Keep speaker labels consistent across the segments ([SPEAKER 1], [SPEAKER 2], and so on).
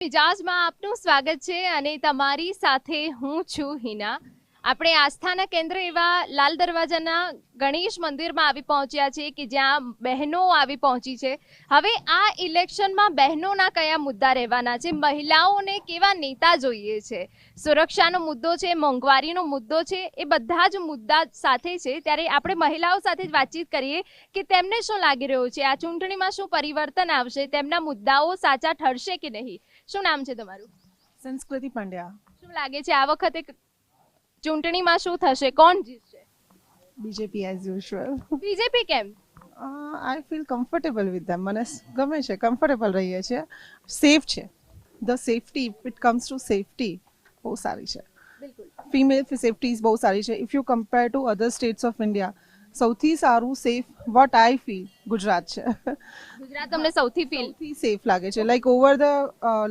[SPEAKER 1] મિજાજમાં આપનું સ્વાગત છે અને તમારી સાથે હું છું હિના. આપણે આસ્થાના કેન્દ્ર એવા લાલ દરવાજાના ગણેશ મંદિરમાં આવી પહોંચ્યા છે કે જ્યાં બહેનો આવી પહોંચી છે. હવે આ ઇલેક્શનમાં બહેનોના કયા મુદ્દા રહેવાના છે, મહિલાઓને કેવા નેતા જોઈએ છે, સુરક્ષાનો મુદ્દો છે, મોંઘવારીનો મુદ્દો છે, એ બધા જ મુદ્દા સાથે છે. ત્યારે આપણે મહિલાઓ સાથે જ વાતચીત કરીએ કે તેમને શું લાગી રહ્યું છે, આ ચૂંટણીમાં શું પરિવર્તન આવશે, તેમના મુદ્દાઓ સાચા ઠરશે કે નહીં. શું નામ છે તમારું?
[SPEAKER 2] સંસ્કૃતિ પંડ્યા.
[SPEAKER 1] શું લાગે છે આ વખતે ચૂંટણીમાં શું થશે, કોણ જીતશે?
[SPEAKER 2] BJP as usual.
[SPEAKER 1] બીજેપી કેમ?
[SPEAKER 2] I feel comfortable with them. મને ગમે છે, કમ્ફર્ટેબલ રહીએ છીએ, સેફ છે. The safety it comes to safety બહુ સારી છે.
[SPEAKER 1] બિલકુલ.
[SPEAKER 2] ફિમેલ સેફટી બહુ સારી છે. If you compare to other states of India, સૌથી સારું safe what I feel Gujarat છે.
[SPEAKER 1] ગુજરાત તમને સૌથી
[SPEAKER 2] સૌથી સેફ લાગે છે. લાઈક ઓવર ધ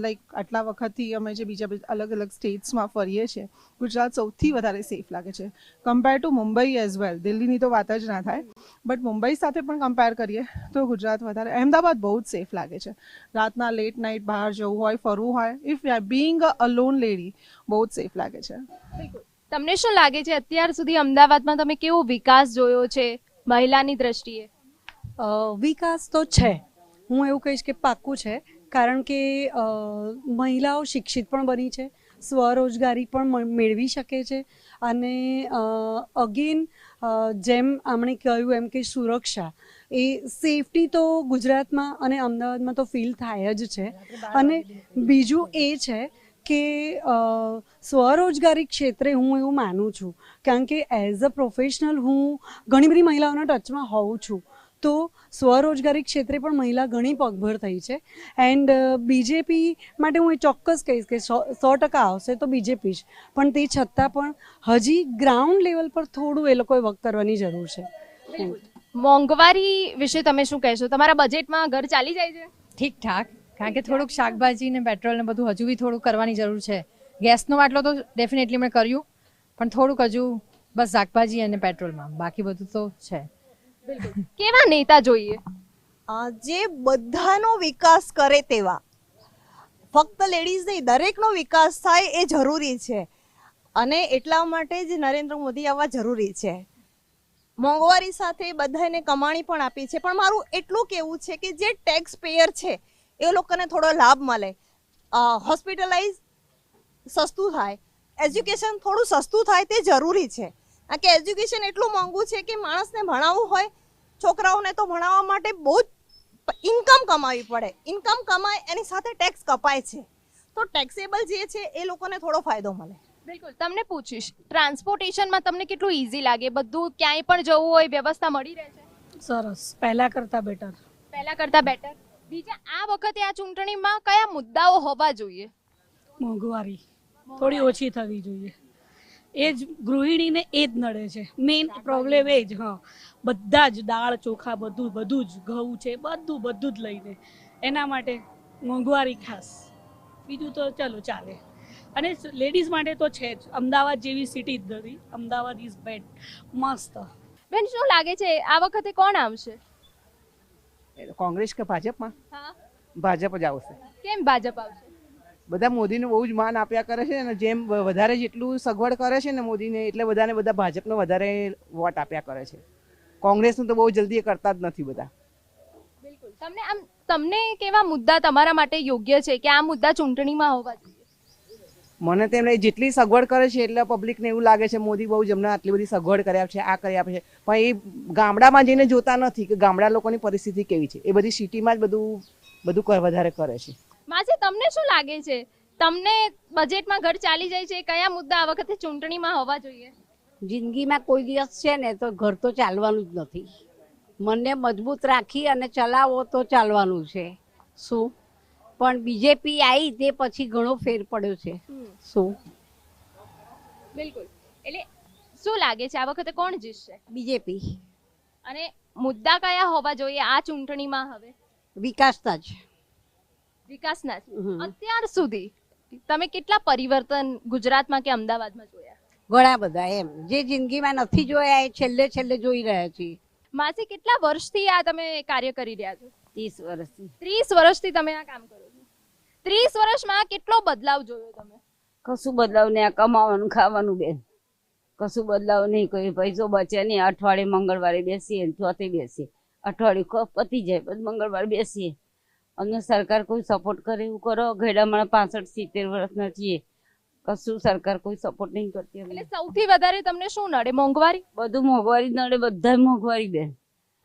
[SPEAKER 2] લાઈક આટલા વખતથી અમે જે બીજા અલગ અલગ સ્ટેટ્સમાં ફરીએ છીએ, ગુજરાત સૌથી વધારે સેફ લાગે છે compare to Mumbai as well. દિલ્હીની તો વાત જ ના થાય, બટ મુંબઈ સાથે પણ કમ્પેર કરીએ તો ગુજરાત વધારે. અહેમદાબાદ બહુ જ સેફ લાગે છે. રાતના લેટ નાઇટ બહાર જવું હોય, ફરવું હોય, if being a loan lady, બહુ જ સેફ લાગે છે.
[SPEAKER 1] બિલકુલ. તમને શું લાગે છે અત્યાર સુધી અમદાવાદમાં તમે કેવો વિકાસ જોયો છે મહિલાની દ્રષ્ટિએ?
[SPEAKER 3] વિકાસ તો છે, હું એવું કહીશ કે પાક્કું છે, કારણ કે મહિલાઓ શિક્ષિત પણ બની છે, સ્વરોજગારી પણ મેળવી શકે છે, અને અગેન જેમ આમણે કહ્યું એમ કે સુરક્ષા, એ સેફટી તો ગુજરાતમાં અને અમદાવાદમાં તો ફીલ થાય જ છે. અને બીજું એ છે કે સ્વરોજગારી ક્ષેત્રે હું એવું માનું છું, કારણ કે એઝ અ પ્રોફેશનલ હું ઘણી બધી મહિલાઓના ટચમાં હોઉં છું, તો સ્વરોજગારી ક્ષેત્રે પણ મહિલા ઘણી પગભર થઈ છે. એન્ડ બીજેપી માટે હું એ ચોક્કસ કહીશ કે 100% આવશે તો બીજેપી જ, પણ તે છતાં પણ હજી ગ્રાઉન્ડ લેવલ પર થોડું એ લોકોએ વર્ક કરવાની જરૂર છે.
[SPEAKER 1] મોંઘવારી વિશે તમે શું કહેશો? તમારા બજેટમાં ઘર ચાલી જાય છે?
[SPEAKER 4] ઠીકઠાક, કારણ કે થોડુંક શાકભાજી ને પેટ્રોલ ને બધું હજુ બી થોડુંક કરવાની જરૂર છે. ગેસનો બાટલો તો ડેફિનેટલી મેં કર્યું, પણ થોડુંક હજુ બસ શાકભાજી અને પેટ્રોલમાં, બાકી બધું તો છે.
[SPEAKER 1] બિલકુલ. કેવા નેતા જોઈએ?
[SPEAKER 5] જે બધાનો વિકાસ કરે તેવા. ફક્ત લેડીઝ નહીં, દરેકનો વિકાસ થાય એ જરૂરી છે, અને એટલા માટે જ નરેન્દ્ર મોદી આવવા જરૂરી છે. મોંઘવારી સાથે બધાને કમાણી પણ આપી છે, પણ મારું એટલું કહેવું છે કે જે ટેક્સ પેયર છે એ લોકોને થોડો લાભ મળે, હોસ્પિટલાઇઝ સસ્તું થાય, એજ્યુકેશન થોડું સસ્તું થાય, તે જરૂરી છે. કારણ કે એજ્યુકેશન એટલું મોંઘું છે કે માણસને ભણાવવું હોય, છોકરાઓને તો ભણાવવા માટે બહુ જ ઇન્કમ કમાવી પડે. ઇન્કમ કમાય એની સાથે ટેક્સ કપાય છે, તો ટેક્સેબલ જે છે એ લોકોને થોડો ફાયદો મળે.
[SPEAKER 1] બિલકુલ. તમને પૂછીશ, ટ્રાન્સપોર્ટેશનમાં તમને કેટલું ઈઝી લાગે? બધું ક્યાંય પણ જવું હોય વ્યવસ્થા મળી રહે છે?
[SPEAKER 3] સરસ, પહેલા કરતાં બેટર.
[SPEAKER 1] પહેલા કરતા બેટર. બીજા આ વખતે આ ચૂંટણીમાં કયા મુદ્દાઓ હોવા જોઈએ?
[SPEAKER 6] મોંઘવારી થોડી ઓછી થવી જોઈએ. એ જ ગૃહિણીને એ જ નડે છે, મેઇન પ્રોબ્લેમ એ જ. હા, બધા જ દાળ ચોખા બધું જ, ઘઉં છે, બધું જ લઈને, એના માટે મોંઘવારી ખાસ. બીજું તો ચાલો ચાલે. અને લેડીઝ માટે તો છે જ, અમદાવાદ જેવી સિટી જ નથી. અમદાવાદ ઇઝ બેડ, મસ્ત.
[SPEAKER 1] બેન, શું લાગે છે આ વખતે કોણ આવશે?
[SPEAKER 7] કોંગ્રેસ કે ભાજપમાં?
[SPEAKER 1] હા.
[SPEAKER 7] ભાજપ જ આવશે.
[SPEAKER 1] કેમ ભાજપ આવશે?
[SPEAKER 7] બધા મોદીને બહુ જ માન આપ્યા કરે છે, અને જેમ વધારે જેટલું સગવડ કરે છે ને મોદીને, એટલે બધા ભાજપને વધારે વોટ આપ્યા કરે છે. કોંગ્રેસનું તો બહુ જલ્દી કરતા જ નથી બધા.
[SPEAKER 1] બિલકુલ. તમને કેવા મુદ્દા તમારા માટે યોગ્ય છે કે આ મુદ્દા ચૂંટણીમાં હોવા જોઈએ?
[SPEAKER 7] મને તેમને જેટલી સગવડ કરે છે એટલે પબ્લિકને એવું લાગે છે મોદી બહુ જ અમને આટલી બધી સગવડ કરી આપે છે, આ કરી આપે છે, પણ એ ગામડામાં જઈને જોતા નથી કે ગામડા લોકોની પરિસ્થિતિ કેવી છે. એ બધી સિટીમાં જ બધું વધારે કરે છે.
[SPEAKER 1] માસી, તમને શું લાગે છે? તમને બજેટમાં ઘર ચાલી જાય છે, કયા મુદ્દા આ વખતે ચૂંટણીમાં હોવા જોઈએ?
[SPEAKER 8] જિંદગીમાં કોઈ દિવસ છે ને તો ઘર તો ચાલવાનું જ નથી. મનને મજબૂત રાખી અને ચલાવો તો ચાલવાનું છે. શું પણ બીજેપી આવી તે પછી ઘણો ફેર પડ્યો છે. શું?
[SPEAKER 1] બિલકુલ. એટલે શું લાગે છે આ વખતે કોણ જીતશે?
[SPEAKER 8] બીજેપી.
[SPEAKER 1] અને મુદ્દા કયા હોવા જોઈએ આ ચૂંટણીમાં? હવે
[SPEAKER 8] વિકાસના જ.
[SPEAKER 1] વિકાસના જ. અત્યાર સુધી તમે કેટલા પરિવર્તન ગુજરાતમાં કે અમદાવાદમાં જોયા?
[SPEAKER 8] ઘણા બધા, એમ જે જિંદગીમાં નથી જોયા એ છેલ્લે જોઈ રહ્યા છીએ.
[SPEAKER 1] માસી, કેટલા વર્ષથી આ તમે કાર્ય કરી રહ્યા છો?
[SPEAKER 8] 30 વર્ષથી.
[SPEAKER 1] 30 વર્ષથી તમે આ કામ કરો છો. 30 વર્ષમાં કેટલો બદલાવ જોયો તમે?
[SPEAKER 9] કશું બદલાવ નહીં, આ કમાવાનું ખાવાનું બેન, કશું બદલાવ નહીં. કોઈ પૈસો બચે નહીં. અઠવાડિયે મંગળવારે બેસીએ, ચોથે બેસીએ, અઠવાડિયું પતી જાય પછી મંગળવારે બેસીએ. અમને સરકાર કોઈ સપોર્ટ કરે એવું કરો. ઘેડામાં 65-70 વર્ષના છીએ, કશું સરકાર કોઈ સપોર્ટ નહીં કરતી.
[SPEAKER 1] એટલે સૌથી વધારે તમને શું નડે? મોંઘવારી?
[SPEAKER 9] બધું મોંઘવારી નડે, બધા મોંઘવારી બેન,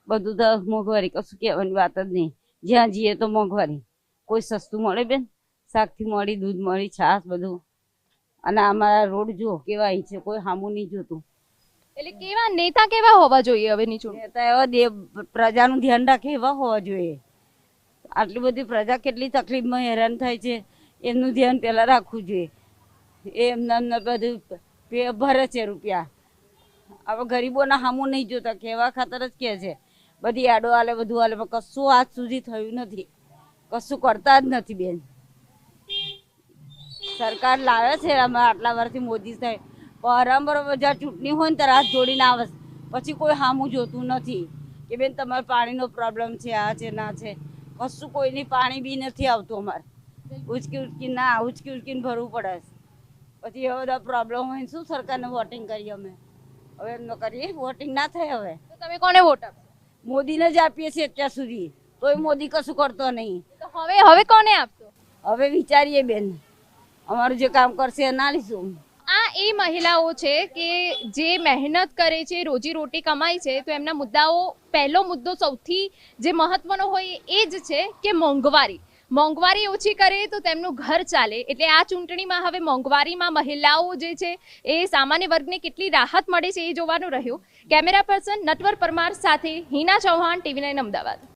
[SPEAKER 9] બધું તો મોંઘવારી, કશું કહેવાની વાત જ નહીં. જ્યાં જઈએ તો મોંઘવારી. કોઈ સસ્તું મળે બેન? શાકથી મળી, દૂધ મળી, છાશ બધું. અને અમારા રોડ જો કેવા અહીં છે, કોઈ સામું નહીં જોતું.
[SPEAKER 1] એટલે કેવા નેતા કેવા હોવા જોઈએ હવેની ચૂંટણી?
[SPEAKER 9] નેતા એવા પ્રજાનું ધ્યાન રાખે એવા હોવા જોઈએ. આટલી બધી પ્રજા કેટલી તકલીફમાં હેરાન થાય છે, એમનું ધ્યાન પહેલા રાખવું જોઈએ. એમને બધું ભરે છે રૂપિયા. હવે ગરીબોના સામું નહીં જોતા, કહેવા ખાતર જ કહે છે. બધી આડો હાલે, બધું હાલે, પણ કશું આજ સુધી થયું નથી, કશું કરતા જ નથી બેન. સરકાર લાવે છે અમે આટલા વર્ષથી મોદી સાહેબ, પણ બરોબર જ્યાં ચૂંટણી હોય ને ત્યારે હાથ જોડીને આવે, પછી કોઈ સામું જોતું નથી કે બેન તમારે પાણીનો પ્રોબ્લેમ છે, આ છે ના છે. કશું કોઈની પાણી બી નથી આવતું અમારે. ઉચકી ઉચકીને ભરવું પડે. પછી એવા બધા પ્રોબ્લેમ હોય શું સરકારને વોટિંગ કરીએ અમે? હવે એમ કરીએ, વોટિંગ ના થાય. હવે
[SPEAKER 1] તો તમે કોને વોટ આપશો?
[SPEAKER 9] મોદીને જ આપીએ છીએ અત્યાર સુધી, તોય મોદી કશું કરતો નહીં.
[SPEAKER 1] તો હવે કોને આપશો?
[SPEAKER 9] હવે વિચારીએ બેન, અમારું જે કામ કરશે એ ના લઈશું.
[SPEAKER 1] આ એ મહિલાઓ છે કે જે મહેનત કરે છે, રોજી રોટી કમાય છે, તો એમના મુદ્દાઓ, પહેલો મુદ્દો સૌથી જે મહત્વનો હોય એ જ છે કે મોંઘવારી ઓછી કરે તો તેમનું ઘર ચાલે. એટલે આ ચૂંટણીમાં હવે મોંઘવારીમાં મહિલાઓ જે છે એ સામાન્ય વર્ગને કેટલી રાહત મળે છે એ જોવાનું રહ્યું. કેમેરા પર્સન નટવર પરમાર સાથે હિના ચૌહાણ, TV9 અમદાવાદ.